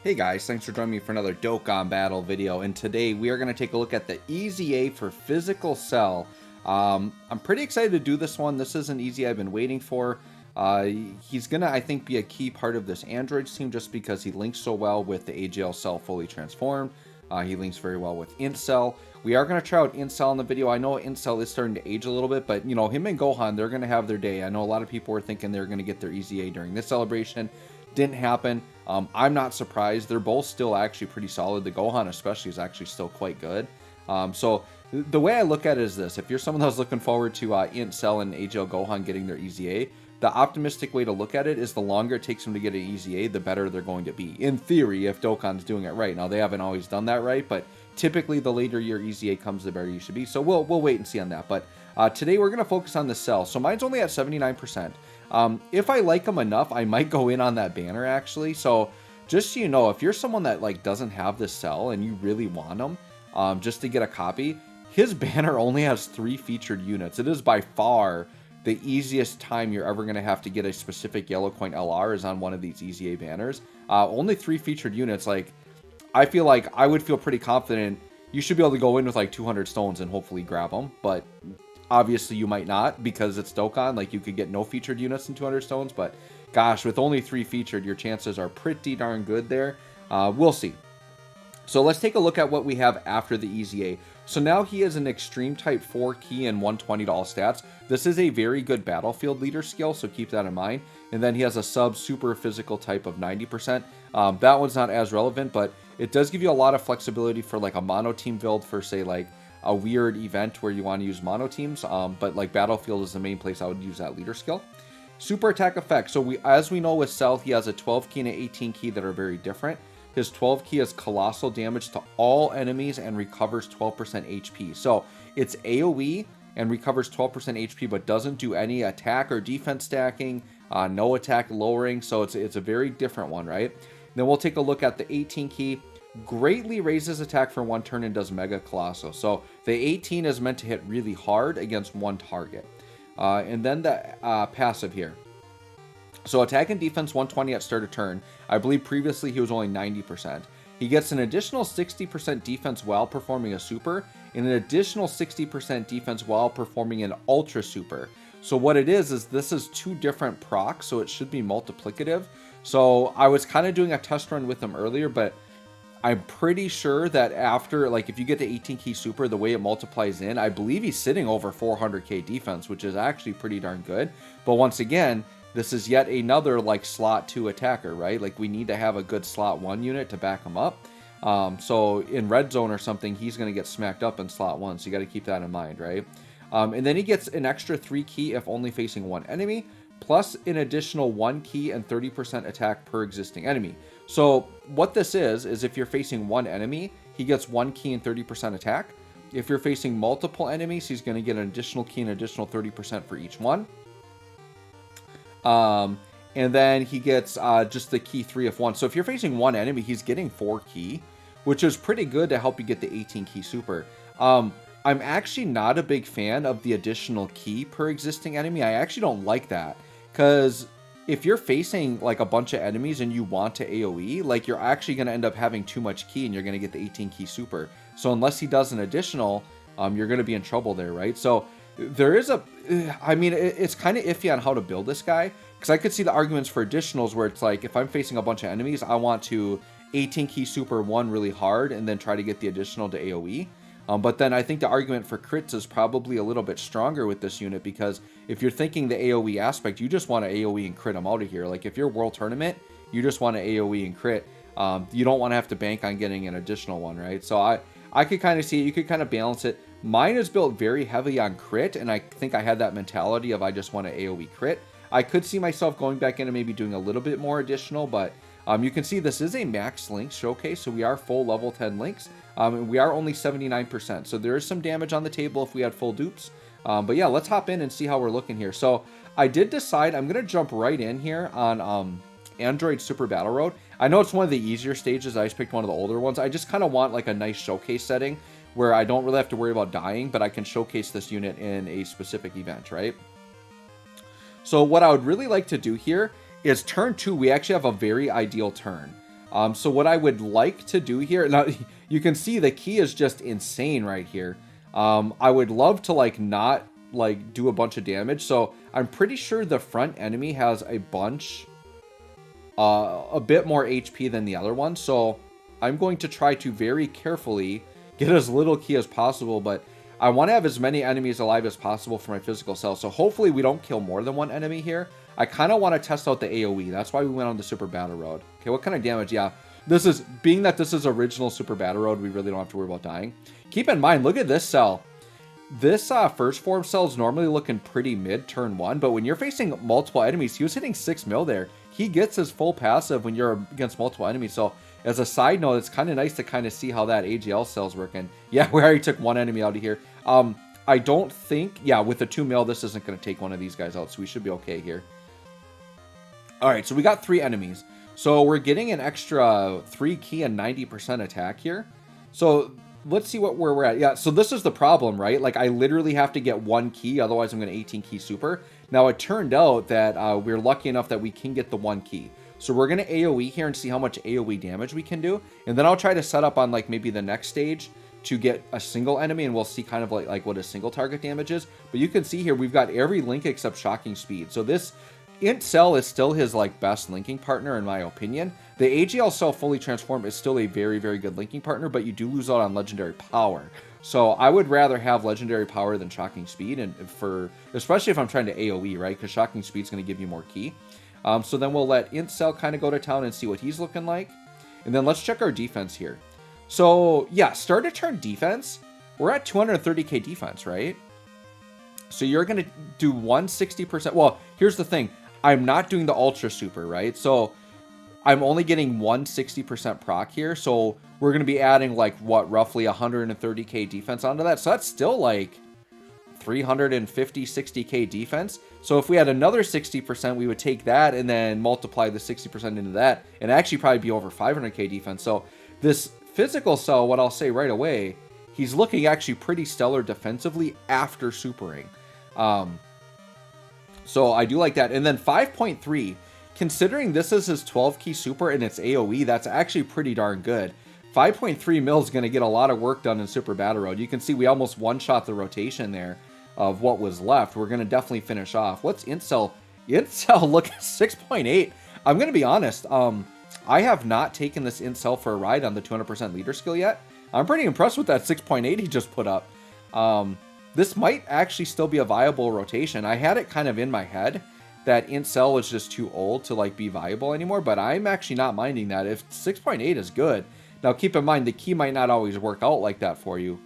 Hey guys, thanks for joining me for another Dokkan battle video, and today we are going to take a look at the EZA for Physical Cell. I'm pretty excited to do this one. This is an EZA I've been waiting for. He's going to, I think, be a key part of this Androids team just because he links so well with the AGL Cell fully transformed. He links very well with Int Cell. We are going to try out Int Cell in the video. I know Int Cell is starting to age a little bit, but, you know, him and Gohan, they're going to have their day. I know a lot of people were thinking they're going to get their EZA during this celebration. Didn't happen. I'm not surprised. They're both still actually pretty solid. The Gohan especially is actually still quite good. So the way I look at it is this. If you're someone that's looking forward to Int Cell and AGL Gohan getting their EZA, the optimistic way to look at it is the longer it takes them to get an EZA, the better they're going to be. In theory, if Dokkan's doing it right. Now, they haven't always done that right, but typically the later your EZA comes, the better you should be. So we'll wait and see on that. But today we're going to focus on the Cell. So mine's only at 79%. If I like them enough, I might go in on that banner actually. So just so you know, if you're someone that like doesn't have this Cell and you really want them just to get a copy, his banner only has 3 featured units. It is by far the easiest time you're ever going to have to get a specific yellow coin LR is on one of these EZA banners. Only 3 featured units. Like, I feel like I would feel pretty confident you should be able to go in with like 200 stones and hopefully grab them, but obviously you might not because it's Dokkan. Like, you could get no featured units and 200 stones, but gosh, with only 3 featured, your chances are pretty darn good there. We'll see. So let's take a look at what we have after the EZA. So now he is an extreme type 4 key and 120 to all stats. This is a very good battlefield leader skill, so keep that in mind. And then he has a sub super physical type of 90%. That one's not as relevant, but it does give you a lot of flexibility for like a mono team build for say like a weird event where you want to use mono teams. But like battlefield is the main place I would use that leader skill. Super attack effect. So as we know with Cell, he has a 12 key and an 18 key that are very different. His 12 key has colossal damage to all enemies and recovers 12% HP. So it's AoE and recovers 12% HP, but doesn't do any attack or defense stacking, no attack lowering. So it's a very different one, right? Then we'll take a look at the 18 key. Greatly raises attack for 1 turn and does Mega Colossal. So the 18 is meant to hit really hard against one target. And then the passive here. So attack and defense 120 at start of turn. I believe previously he was only 90%. He gets an additional 60% defense while performing a super, and an additional 60% defense while performing an ultra super. So what it is this is 2 different procs, so it should be multiplicative. So I was kind of doing a test run with him earlier, but I'm pretty sure that after, like, if you get the 18 key super, the way it multiplies in, I believe he's sitting over 400k defense, which is actually pretty darn good. But once again, this is yet another like slot 2 attacker, right? Like, we need to have a good slot 1 unit to back him up. So in red zone or something, he's going to get smacked up in slot 1. So you got to keep that in mind, right? And then he gets an extra 3 key if only facing 1 enemy, plus an additional 1 key and 30% attack per existing enemy. So what this is if you're facing 1 enemy, he gets 1 key and 30% attack. If you're facing multiple enemies, he's going to get an additional key and additional 30% for each one. And then he gets just the key 3 if 1. So if you're facing 1 enemy, he's getting 4 key, which is pretty good to help you get the 18 key super. I'm actually not a big fan of the additional key per existing enemy. I actually don't like that, because if you're facing like a bunch of enemies and you want to AoE, like, you're actually going to end up having too much key and you're going to get the 18 key super. So unless he does an additional, you're going to be in trouble there, right? So there is I mean, it's kind of iffy on how to build this guy, because I could see the arguments for additionals where it's like, if I'm facing a bunch of enemies, I want to 18 key super 1 really hard and then try to get the additional to AoE. But then I think the argument for crits is probably a little bit stronger with this unit, because if you're thinking the AoE aspect, you just want to AoE and crit them out of here. Like, if you're World Tournament, you just want to AoE and crit. You don't want to have to bank on getting an additional one, right? So I could kind of see it. You could kind of balance it. Mine is built very heavy on crit, and I think I had that mentality of I just want to AoE crit. I could see myself going back in and maybe doing a little bit more additional, but you can see this is a max links showcase, so we are full level 10 links. And we are only 79%, so there is some damage on the table if we had full dupes. But yeah, let's hop in and see how we're looking here. So I did decide I'm going to jump right in here on Android Super Battle Road. I know it's one of the easier stages. I just picked one of the older ones. I just kind of want like a nice showcase setting where I don't really have to worry about dying, but I can showcase this unit in a specific event, right? So what I would really like to do here is turn 2, we actually have a very ideal turn. So what I would like to do here, now you can see the key is just insane right here. I would love to like not like do a bunch of damage. So I'm pretty sure the front enemy has a bit more HP than the other one. So I'm going to try to very carefully get as little key as possible, but I want to have as many enemies alive as possible for my physical cell. So hopefully we don't kill more than one enemy here. I kind of want to test out the AoE. That's why we went on the Super Battle Road. Okay, what kind of damage? Yeah, this is, being that this is original Super Battle Road, we really don't have to worry about dying. Keep in mind, look at this cell. This first form cell is normally looking pretty mid turn 1, but when you're facing multiple enemies, he was hitting 6 mil there. He gets his full passive when you're against multiple enemies. So as a side note, it's kind of nice to kind of see how that AGL cell's working. Yeah, we already took one enemy out of here. I don't think, yeah, with the 2 mil, this isn't going to take one of these guys out, so we should be okay here. All right, so we got 3 enemies. So we're getting an extra 3 key and 90% attack here. So let's see where we're at. Yeah, so this is the problem, right? Like, I literally have to get 1 key, otherwise I'm going to 18 key super. Now, it turned out that we're lucky enough that we can get the 1 key. So we're going to AoE here and see how much AoE damage we can do. And then I'll try to set up on, like, maybe the next stage to get a single enemy, and we'll see kind of like what a single target damage is. But you can see here, we've got every link except Shocking Speed. So this Int Cell is still his like best linking partner in my opinion. The AGL Cell fully transformed is still a very, very good linking partner, but you do lose out on legendary power. So I would rather have legendary power than Shocking Speed, and especially if I'm trying to AoE, right? Because Shocking Speed is going to give you more key. So then we'll let Int Cell kind of go to town and see what he's looking like. And then let's check our defense here. So yeah, start of turn defense, we're at 230k defense, right? So you're going to do 160%. Well, here's the thing. I'm not doing the Ultra Super, right? So I'm only getting 160% proc here. So we're going to be adding like, what, roughly 130k defense onto that. So that's still like 350, 60k defense. So if we had another 60%, we would take that and then multiply the 60% into that and actually probably be over 500k defense. So this physical cell, what I'll say right away, he's looking actually pretty stellar defensively after supering. So I do like that. And then 5.3, considering this is his 12 key super and it's AoE, that's actually pretty darn good. 5.3 mil is going to get a lot of work done in Super Battle Road. You can see we almost one-shot the rotation there of what was left. We're going to definitely finish off. What's Incel? Incel, look at 6.8. I'm going to be honest. I have not taken this Incel for a ride on the 200% leader skill yet. I'm pretty impressed with that 6.8 he just put up. This might actually still be a viable rotation. I had it kind of in my head that Incel was just too old to like be viable anymore, but I'm actually not minding that. If 6.8 is good. Now keep in mind the key might not always work out like that for you.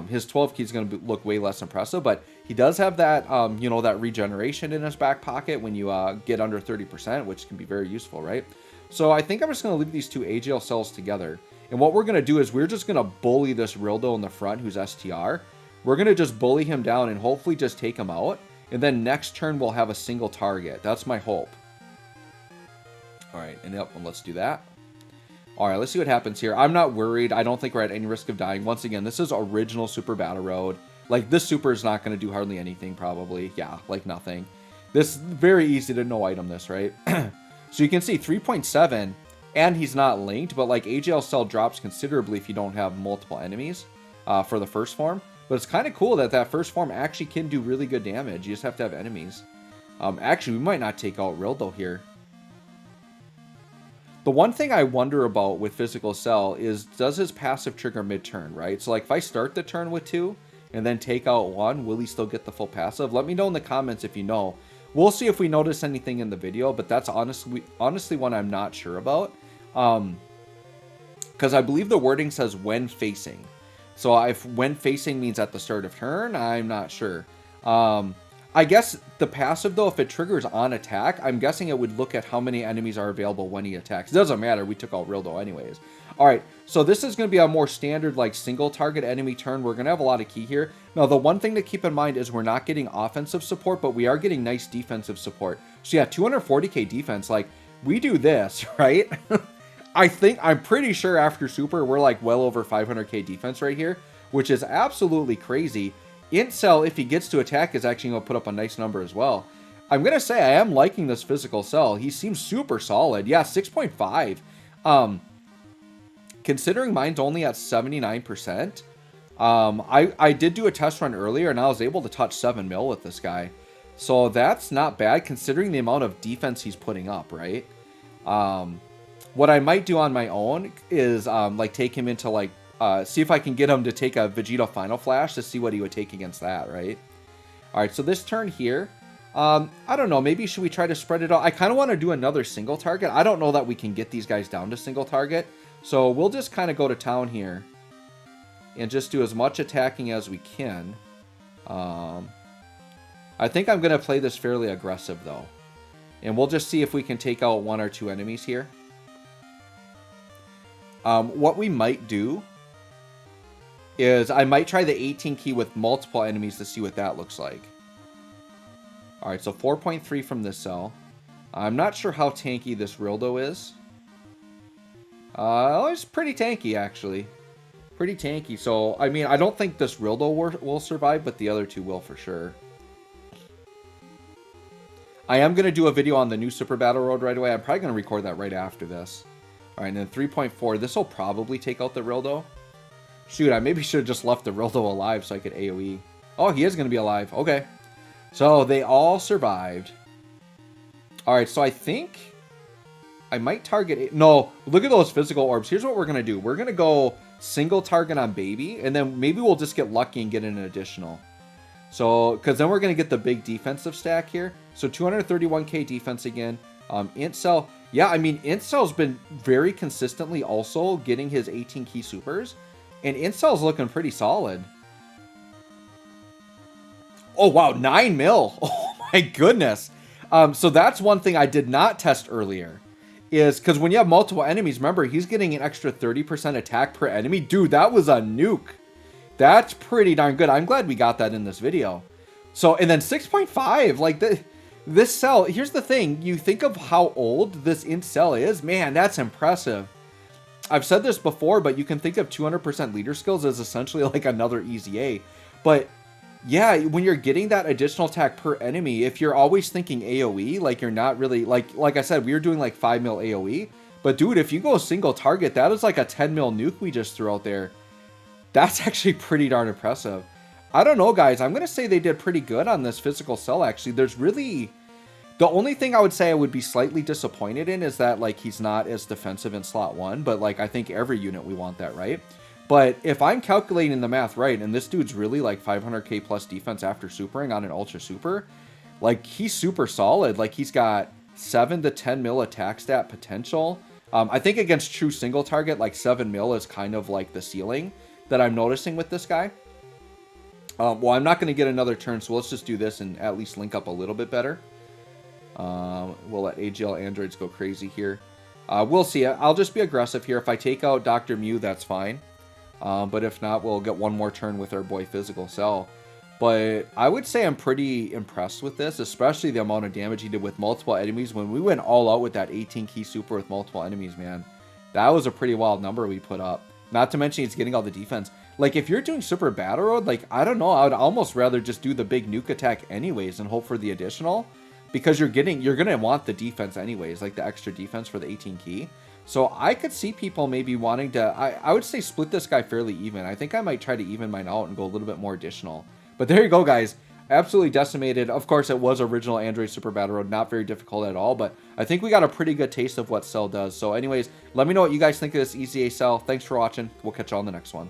His 12 key is going to look way less impressive, but he does have that, you know, that regeneration in his back pocket when you get under 30%, which can be very useful, right? So I think I'm just going to leave these two AGL cells together. And what we're going to do is we're just going to bully this Rildo in the front who's STR. We're going to just bully him down and hopefully just take him out. And then next turn we'll have a single target. That's my hope. All right, and yep, and let's do that. All right, let's see what happens here. I'm not worried. I don't think we're at any risk of dying. Once again, this is original Super Battle Road. Like, this super is not going to do hardly anything, probably. Yeah, like nothing. This very easy to no item this, right? So you can see 3.7, and he's not linked, but like AGL cell drops considerably if you don't have multiple enemies for the first form. But it's kind of cool that that first form actually can do really good damage. You just have to have enemies. Actually, we might not take out Rildo here. The one thing I wonder about with Physical Cell is, does his passive trigger mid-turn, right? So like if I start the turn with 2 and then take out 1, will he still get the full passive? Let me know in the comments if you know. We'll see if we notice anything in the video, but that's honestly one I'm not sure about. Because I believe the wording says when facing. So if when facing means at the start of turn, I'm not sure. I guess the passive, though, if it triggers on attack, I'm guessing it would look at how many enemies are available when he attacks. It doesn't matter. We took out Rildo anyways. All right, so this is going to be a more standard, like, single target enemy turn. We're going to have a lot of key here. Now, the one thing to keep in mind is we're not getting offensive support, but we are getting nice defensive support. So, yeah, 240k defense. Like, we do this, right? I'm pretty sure after Super, we're, like, well over 500k defense right here, which is absolutely crazy. Incel, if he gets to attack, is actually going to put up a nice number as well. I'm going to say I am liking this Physical Cell. He seems super solid. Yeah, 6.5. Considering mine's only at 79%, I did do a test run earlier, and I was able to touch 7 mil with this guy. So that's not bad, considering the amount of defense he's putting up, right? What I might do on my own is, like, take him into, like, see if I can get him to take a Vegeta Final Flash to see what he would take against that, right? All right, so this turn here, I don't know, maybe should we try to spread it out? I kind of want to do another single target. I don't know that we can get these guys down to single target, so we'll just kind of go to town here and just do as much attacking as we can. I think I'm going to play this fairly aggressive, though. And we'll just see if we can take out 1 or 2 enemies here. What we might do is I might try the 18 key with multiple enemies to see what that looks like. Alright, so 4.3 from this cell. I'm not sure how tanky this Rildo is. It's pretty tanky, actually. Pretty tanky. So, I mean, I don't think this Rildo will survive, but the other 2 will for sure. I am going to do a video on the new Super Battle Road right away. I'm probably going to record that right after this. Alright, and then 3.4. This will probably take out the Rildo. Shoot, I maybe should have just left the Rildo alive so I could AoE. Oh, he is going to be alive. Okay. So, they all survived. Alright, so I think I might target... No, look at those physical orbs. Here's what we're going to do. We're going to go single target on Baby, and then maybe we'll just get lucky and get an additional. So, because then we're going to get the big defensive stack here. So, 231k defense again. Incel, yeah, I mean, Incel's been very consistently also getting his 18 key supers. And Incel's looking pretty solid. Oh, wow, 9 mil. Oh, my goodness. So that's one thing I did not test earlier. Is because when you have multiple enemies, remember, he's getting an extra 30% attack per enemy. Dude, that was a nuke. That's pretty darn good. I'm glad we got that in this video. So, and then 6.5, like, this cell, here's the thing. You think of how old this int cell is. Man, that's impressive. I've said this before, but you can think of 200% leader skills as essentially like another easy A. But yeah, when you're getting that additional attack per enemy, if you're always thinking AoE, like you're not really, like I said, we were doing like 5 mil AoE. But dude, if you go single target, that is like a 10 mil nuke we just threw out there. That's actually pretty darn impressive. I don't know, guys. I'm going to say they did pretty good on this physical cell, actually. There's really... The only thing I would say I would be slightly disappointed in is that, like, he's not as defensive in slot 1. But, like, I think every unit we want that, right? But if I'm calculating the math right, and this dude's really, like, 500k plus defense after supering on an ultra super, like, he's super solid. Like, he's got 7 to 10 mil attack stat potential. I think against true single target, like, 7 mil is kind of, like, the ceiling that I'm noticing with this guy. Well, I'm not going to get another turn, so let's just do this and at least link up a little bit better. We'll let AGL androids go crazy here. We'll see. I'll just be aggressive here. If I take out Dr. Mew, that's fine. But if not, we'll get one more turn with our boy Physical Cell. But I would say I'm pretty impressed with this, especially the amount of damage he did with multiple enemies. When we went all out with that 18 key super with multiple enemies, man, that was a pretty wild number we put up. Not to mention he's getting all the defense. Like, if you're doing Super Battle Road, like, I don't know, I would almost rather just do the big nuke attack anyways and hope for the additional. Because you're going to want the defense anyways, like the extra defense for the 18 key. So I could see people maybe wanting to, I would say split this guy fairly even. I think I might try to even mine out and go a little bit more additional. But there you go, guys. Absolutely decimated. Of course, it was original Android Super Battle Road. Not very difficult at all. But I think we got a pretty good taste of what Cell does. So anyways, let me know what you guys think of this EZA Cell. Thanks for watching. We'll catch you on the next one.